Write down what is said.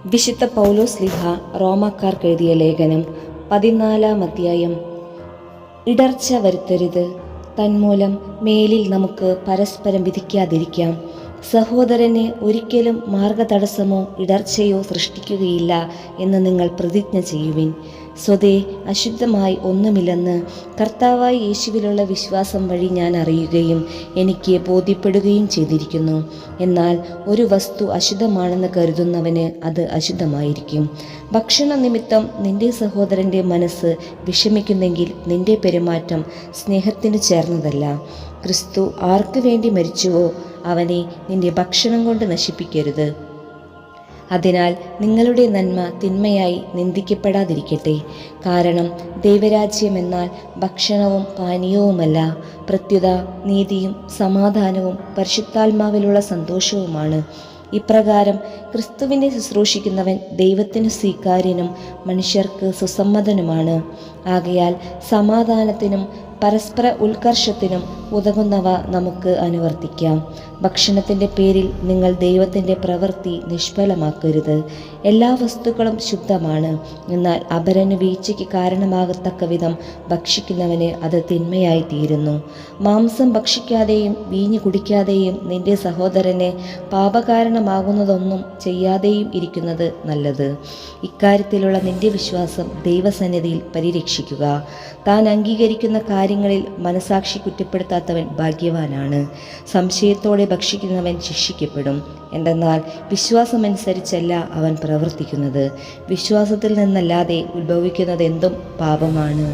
വിശുദ്ധ പൗലോസ്ലീഹ റോമാക്കാർക്ക് എഴുതിയ ലേഖനം 14-ാം അധ്യായം. ഇടർച്ച വരുത്തരുത്, തന്മൂലം മേലിൽ നമുക്ക് പരസ്പരം വിധിക്കാതിരിക്കാം. സഹോദരനെ ഒരിക്കലും മാർഗതടസ്സമോ ഇടർച്ചയോ സൃഷ്ടിക്കുകയില്ല എന്ന് നിങ്ങൾ പ്രതിജ്ഞ ചെയ്യുവിൻ. സ്വതേ അശുദ്ധമായി ഒന്നുമില്ലെന്ന് കർത്താവായ യേശുവിലുള്ള വിശ്വാസം വഴി ഞാൻ അറിയുകയും എനിക്ക് ബോധ്യപ്പെടുകയും ചെയ്തിരിക്കുന്നു. എന്നാൽ ഒരു വസ്തു അശുദ്ധമാണെന്ന് കരുതുന്നവന് അത് അശുദ്ധമായിരിക്കും. ഭക്ഷണ നിമിത്തം നിന്റെ സഹോദരൻ്റെ മനസ്സ് വിഷമിക്കുന്നെങ്കിൽ നിന്റെ പെരുമാറ്റം സ്നേഹത്തിന് ചേർന്നതല്ല. ക്രിസ്തു ആർക്കു വേണ്ടി മരിച്ചുവോ അവനെ നിന്റെ ഭക്ഷണം കൊണ്ട് നശിപ്പിക്കരുത്. അതിനാൽ നിങ്ങളുടെ നന്മ തിന്മയായി നിന്ദിക്കപ്പെടാതിരിക്കട്ടെ. കാരണം ദൈവരാജ്യം എന്നാൽ ഭക്ഷണവും പാനീയവുമല്ല, പ്രത്യുത നീതിയും സമാധാനവും പരിശുദ്ധാത്മാവിലുള്ള സന്തോഷവുമാണ്. ഇപ്രകാരം ക്രിസ്തുവിനെ ശുശ്രൂഷിക്കുന്നവൻ ദൈവത്തിന് സ്വീകാര്യനും മനുഷ്യർക്ക് സുസമ്മതനുമാണ്. ആകയാൽ സമാധാനത്തിനും പരസ്പര ഉത്കർഷത്തിനും ഉതകുന്നവ നമുക്ക് അനുവർത്തിക്കാം. ഭക്ഷണത്തിൻ്റെ പേരിൽ നിങ്ങൾ ദൈവത്തിൻ്റെ പ്രവൃത്തി നിഷ്ഫലമാക്കരുത്. എല്ലാ വസ്തുക്കളും ശുദ്ധമാണ്, എന്നാൽ അപരന് വീഴ്ചയ്ക്ക് കാരണമാകത്തക്ക വിധം ഭക്ഷിക്കുന്നവന് അത് തിന്മയായി തീരുന്നു. മാംസം ഭക്ഷിക്കാതെയും വീഞ്ഞ് കുടിക്കാതെയും നിന്റെ സഹോദരന് പാപകാരണമാകുന്നതൊന്നും ചെയ്യാതെയും ഇരിക്കുന്നത് നല്ലത്. ഇക്കാര്യത്തിലുള്ള നിന്റെ വിശ്വാസം ദൈവസന്നിധിയിൽ പരിരക്ഷിക്കുക. താൻ അംഗീകരിക്കുന്ന കാര്യങ്ങളിൽ മനസാക്ഷി കുറ്റപ്പെടുത്താത്തവൻ ഭാഗ്യവാനാണ്. സംശയത്തോടെ ഭക്ഷിക്കുന്നവൻ ശിക്ഷിക്കപ്പെടും. എന്തെന്നാൽ വിശ്വാസമനുസരിച്ചല്ല അവൻ പ്രവർത്തിക്കുന്നത്. വിശ്വാസത്തിൽ നിന്നല്ലാതെ ഉത്ഭവിക്കുന്നതെന്തും പാപമാണ്.